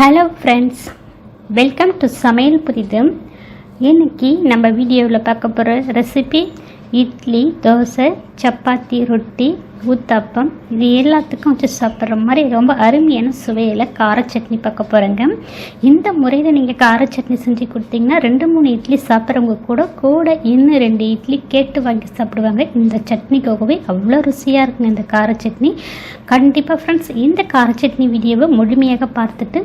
Hello friends, welcome to சமையல் புரிது. இன்னைக்கு நம்ம வீடியோவில் பார்க்க போகிற ரெசிபி இட்லி, தோசை, சப்பாத்தி, ரொட்டி, ஊத்தாப்பம் இது எல்லாத்துக்கும் வச்சு சாப்பிட்ற மாதிரி ரொம்ப அருமையான சுவையில் கார சட்னி பார்க்க போகிறேங்க. இந்த முறையில் நீங்கள் கார சட்னி செஞ்சு கொடுத்தீங்கன்னா 2-3 இட்லி சாப்பிட்றவங்க கூட இன்னும் 2 இட்லி கேட்டு வாங்கி சாப்பிடுவாங்க. இந்த சட்னிக்காகவே அவ்வளோ ருசியாக இருக்குங்க இந்த கார சட்னி. கண்டிப்பாக ஃப்ரெண்ட்ஸ், இந்த கார சட்னி வீடியோவை முழுமையாக பார்த்துட்டு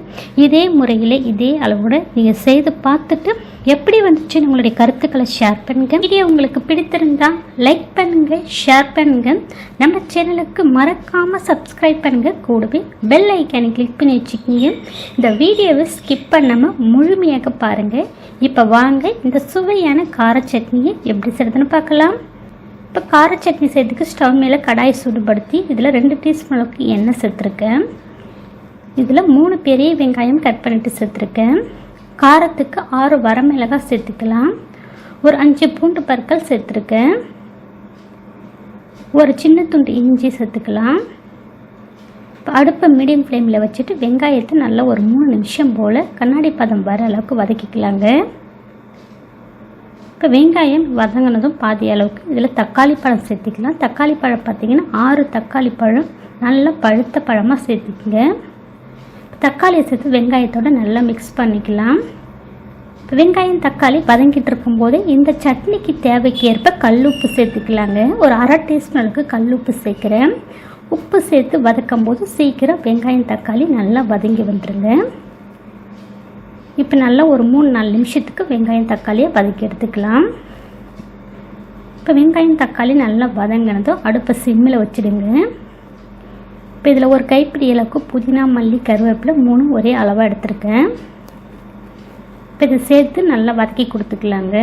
இதே முறையில் இதே அளவோட நீங்கள் செய்து பார்த்துட்டு எப்படி வந்துச்சுன்னு உங்களுடைய கருத்துக்களை ஷேர் பண்ணுங்கள். வீடியோ உங்களுக்கு பிடித்திருந்தால் லைக் பண்ணுங்கள், ஷேர் பண்ணுங்கள். நம்ம சேனலுக்கு மறக்காமல் சப்ஸ்கிரைப் பண்ணுங்கள். கூடவே பெல் ஐக்கானை கிளிக் பண்ணி வச்சுக்கிங்க. இந்த வீடியோவை ஸ்கிப் பண்ணாமல் முழுமையாக பாருங்கள். இப்போ வாங்க இந்த சுவையான கார சட்னியை எப்படி செய்யறதுன்னு பார்க்கலாம். இப்போ கார சட்னி செய்யறதுக்கு ஸ்டவ் மேலே கடாய் சூடுபடுத்தி இதில் 2 டீஸ்பூன் அளவுக்கு எண்ணெய் சேர்த்துருக்கேன். இதில் 3 பெரிய வெங்காயம் கட் பண்ணிட்டு சேர்த்துருக்கேன். காரத்துக்கு 6 வரமிளகாய் சேர்த்துக்கலாம். ஒரு 5 பூண்டு பற்கள் சேர்த்துருக்கேன். ஒரு சின்ன துண்டு இஞ்சி சேர்த்துக்கலாம். இப்போ அடுப்பை மீடியம் ஃப்ளேமில் வச்சுட்டு வெங்காயத்தை நல்லா ஒரு 3 நிமிஷம் போல் கண்ணாடி பதம் வர அளவுக்கு வதக்கிக்கலாங்க. இப்போ வெங்காயம் வதங்கினதும் பாதி அளவுக்கு இதில் தக்காளி பழம் சேர்த்துக்கலாம். தக்காளி பழம் பார்த்திங்கன்னா 6 தக்காளி பழம் நல்லா பழுத்த பழமாக சேர்த்துக்குங்க. தக்காளியை சேர்த்து வெங்காயத்தோடு நல்லா மிக்ஸ் பண்ணிக்கலாம். இப்போ வெங்காயம் தக்காளி வதங்கிட்டு இருக்கும்போது இந்த சட்னிக்கு தேவைக்கேற்ப கல்லுப்பு சேர்த்துக்கலாங்க. ஒரு 1/2 டீஸ்பூன் அளவுக்கு கல்லுப்பு சேர்க்குறேன். உப்பு சேர்த்து வதக்கும் போது சீக்கிரம் வெங்காயம் தக்காளி நல்லா வதங்கி வந்துடுங்க. இப்போ நல்லா ஒரு 3-4 நிமிஷத்துக்கு வெங்காயம் தக்காளியை வதக்கி எடுத்துக்கலாம். இப்போ வெங்காயம் தக்காளி நல்லா வதங்கினதும் அடுப்பை சிம்மில் வச்சுடுங்க. இப்போ இதில் ஒரு கைப்பிடி அளவுக்கு புதினா, மல்லி, கருவேப்பிலை 3 ஒரே அளவாக எடுத்துருக்கேன். இப்போ இதை சேர்த்து நல்லா வதக்கி கொடுத்துக்கலாங்க.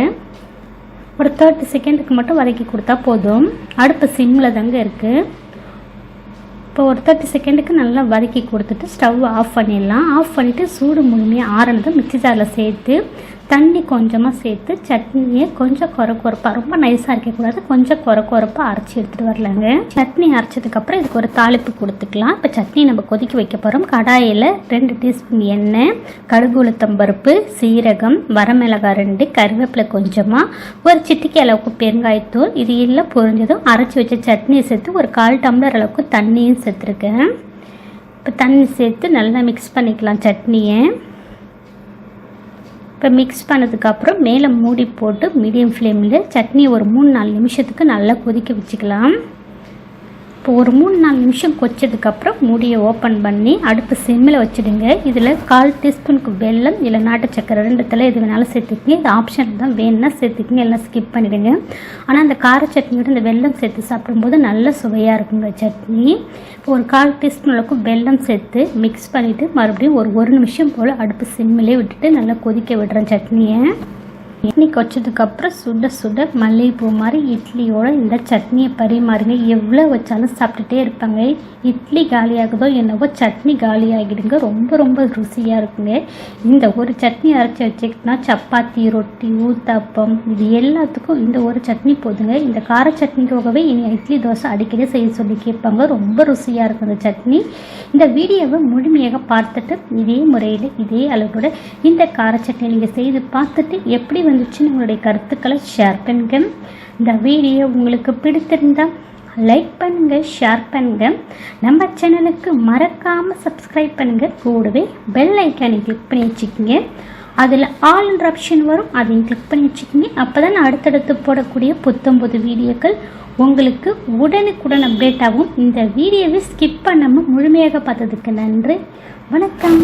ஒரு 30 செகண்டுக்கு மட்டும் வதக்கி கொடுத்தா போதும். அடுப்பு சிம்மில் தாங்க இருக்குது. இப்போ ஒரு 30 செகண்டுக்கு நல்லா வதக்கி கொடுத்துட்டு ஸ்டவ் ஆஃப் பண்ணிடலாம். ஆஃப் பண்ணிவிட்டு சூடு முழுமையாக ஆறினதும் மிக்ஸி ஜாரில் சேர்த்து தண்ணி கொஞ்சமாக சேர்த்து சட்னியை கொஞ்சம் கொரப்பாக, ரொம்ப நைஸாக இருக்கக்கூடாது, கொஞ்சம் கொரப்பாக அரைச்சி எடுத்துகிட்டு வரலாங்க. சட்னி அரைச்சதுக்கப்புறம் இதுக்கு ஒரு தாளிப்பு கொடுத்துக்கலாம். இப்போ சட்னி நம்ம கொதிக்க வைக்க போகிறோம். கடாயில் 2 டீஸ்பூன் எண்ணெய், கடுகு, உளுத்தம் பருப்பு, சீரகம், வரமிளகாய் 2, கருவேப்பிலை கொஞ்சமாக, ஒரு சிட்டிக்கை அளவுக்கு பெருங்காயத்தூள், இது எல்லாம் பொரிஞ்சதும் அரைச்சி வச்ச சட்னியை சேர்த்து ஒரு 1/4 டம்ளர் அளவுக்கு தண்ணியும் சேர்த்துருக்கேன். இப்போ தண்ணி சேர்த்து நல்லா மிக்ஸ் பண்ணிக்கலாம் சட்னியை. இப்போ மிக்ஸ் பண்ணதுக்கப்புறம் மேலே மூடி போட்டு மீடியம் ஃப்ளேமில் சட்னி ஒரு 3-4 நிமிஷத்துக்கு நல்லா கொதிக்க வச்சுக்கலாம். இப்போ ஒரு 3-4 நிமிஷம் கொச்சதுக்கப்புறம் மூடியை ஓப்பன் பண்ணி அடுப்பு சிம்மில் வச்சுடுங்க. இதில் 1/4 டீஸ்பூனுக்கு வெல்லம் இல்லை நாட்டு சக்கரை 2 எது வேணாலும் சேர்த்துக்கிங்க. இது ஆப்ஷன் தான், வேணுன்னா சேர்த்துக்கிங்க, எல்லாம் ஸ்கிப் பண்ணிவிடுங்க. ஆனால் அந்த கார சட்னியோட இந்த வெல்லம் சேர்த்து சாப்பிடும்போது நல்ல சுவையாக இருக்குங்க சட்னி. இப்போ ஒரு 1/4 டீஸ்பூன் அளவுக்கு வெல்லம் சேர்த்து மிக்ஸ் பண்ணிவிட்டு மறுபடியும் ஒரு 1 நிமிஷம் போல் அடுப்பு சிம்மிலே விட்டுட்டு நல்லா கொதிக்க விடுறேன் சட்னியை. சட்னி கொச்சதுக்கப்புறம் சுட சுட மல்லிகைப்பூ மாதிரி இட்லியோட இந்த சட்னியை பரிமாறுங்க. எவ்வளோ வச்சாலும் சாப்பிட்டுட்டே இருப்பாங்க. இட்லி காலியாகுதோ என்னவோ சட்னி காலியாகிடுங்க. ரொம்ப ருசியாக இருக்குங்க. இந்த ஒரு சட்னி அரைச்சி வச்சுக்கிட்டோன்னா சப்பாத்தி, ரொட்டி, ஊத்தாப்பம் இது எல்லாத்துக்கும் இந்த ஒரு சட்னி போதுங்க. இந்த கார சட்னிக்காகவே இனி இட்லி, தோசை அடிக்கடி செய்ய சொல்லி கேட்பாங்க. ரொம்ப ருசியாக இருக்கும் இந்த சட்னி. இந்த வீடியோவை முழுமையாக பார்த்துட்டு இதே முறையில் இதே அளவோட இந்த கார சட்னி நீங்கள் செய்து பார்த்துட்டு எப்படி வந்துச்சுன்னு உங்களுடைய கருத்துக்களை ஷேர் பண்ணுங்க. இந்த வீடியோ உங்களுக்கு பிடித்திருந்தால் லைக் பண்ணுங்கள், ஷேர் பண்ணுங்கள். நம்ம சேனலுக்கு மறக்காமல் சப்ஸ்கிரைப் பண்ணுங்கள். கூடவே பெல் ஐக்கானை கிளிக் பண்ணி வச்சுக்கிங்க. அதில் ஆல்ன்ற ஆப்ஷன் வரும், அதையும் கிளிக் பண்ணி வச்சுக்கிங்க. அப்போ தான் அடுத்தடுத்து போடக்கூடிய புத்தம்புது வீடியோக்கள் உங்களுக்கு உடனுக்குடன் அப்டேட் ஆகும். இந்த வீடியோவை ஸ்கிப் பண்ணாமல் முழுமையாக பார்த்ததுக்கு நன்றி. வணக்கம்.